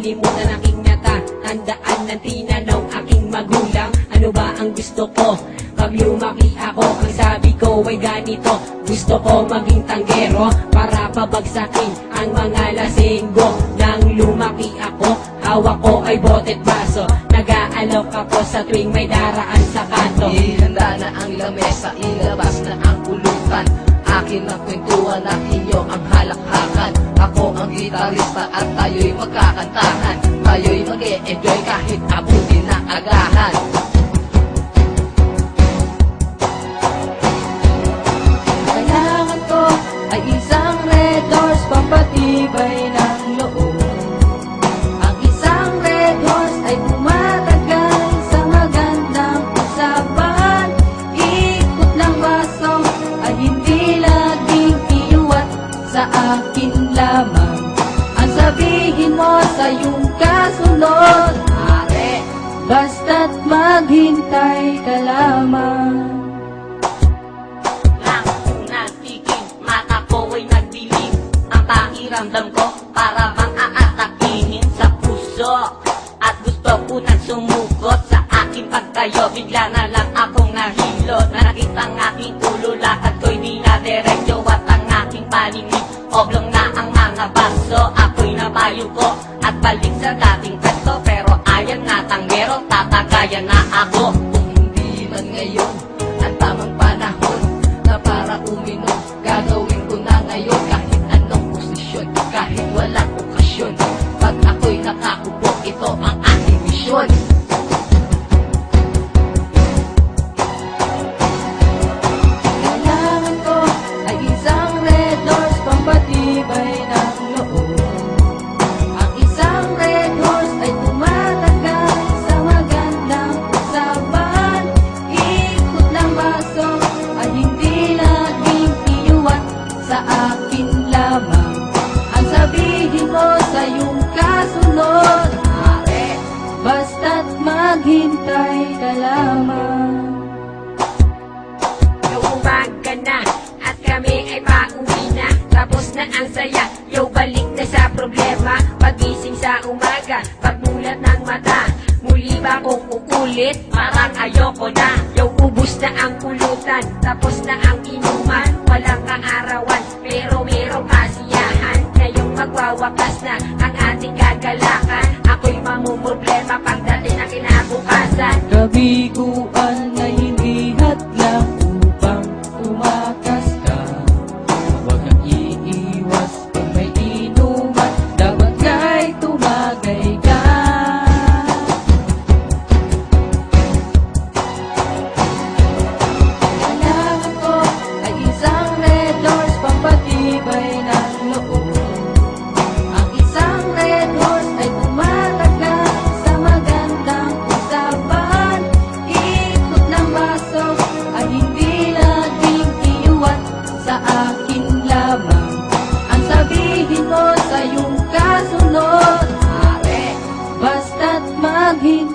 Makalimutan aking mata, tandaan ng tinanaw aking magulang. Ano ba ang gusto ko? Pag lumaki ako, ang sabi ko ay ganito. Gusto ko maging tanggero para pabagsakin ang mga lasinggo. Nang lumaki ako, hawak ko ay bote't baso. Nag-aalok ako sa tuwing may daraan sa kanto. Ihanda na ang lamesa, ilabas na ang pulutan. Akin ang kwentuhan at inyo ang halakhakan. Ako ang gitarista at tayo'y magkakantahan. Tayo'y mag-e-enjoy kahit abutin na agahan. Kailangan ko ay isang Red Horse pampatibay ng loob. Ang isang Red Horse ay tumatagal sa magandang usapan. Ikot ng baso ay hindi laging iuwat sa akin lamang. Ang sabihin mo sa iyong kasunod, Are, basta't maghintay ka lamang. Lang nagtikim, mata ko ay nagdilim. Ang pakiramdam ko para bang aatakihin sa puso. At gusto ko nang sumugot sa aking pagtayo. Bigla na lang akong nahilo na nakita ang aking ulo. Lakad ko'y di na diretso at ang aking paningin oblong na ang mga baso. Ako'y nabayo ko at balik sa dating pwesto. Pero ayan na tanggero, tatagayan na ako. kung hindi man ngayon ang tamang panahon na para uminom, gagawin ko na ngayon kahit anong posisyon, kahit walang okasyon. Pag ako'y nakakupo, ito ang aking misyon. Kailangan ko ay isang Red Horse pampatibay ng loob. Ang isang Red Horse ay tumatagal sa magandang usapan. Ikot ng baso ay hindi laging iuwat sa akin lamang. Ang sabihin mo sa iyong kasunod, Are, basta't maghintay ka lamang. Umaga na at kami ay pauwi na. Tapos na ang saya, yo balik na sa problema. Pagising sa umaga, pagmulat ng mata, muli ba kong ukulit? Parang ayoko na. Yo ubus na ang pulutan, tapos na ang inuman. Walang kaarawan, pero merong kasiyahan. Ngayong magwawakas na ang ating kagalakan. Ako'y mamumroblema pagdating na kinabukasan. Kabiguan na hindi hadlang upang tumakas ka. Huwag kang iiwas pag may inuman, dapat nga'y tumagay ka. Kailangan ko ay isang Red Horse pampatibay ng loob. Ang isang Red Horse ay tumatagal sa magandang usapan. Ikot ng baso ay hindi laging iuwat sa akin lamang. Ang sabihin mo sa iyong kasunod, are, basta't maghintay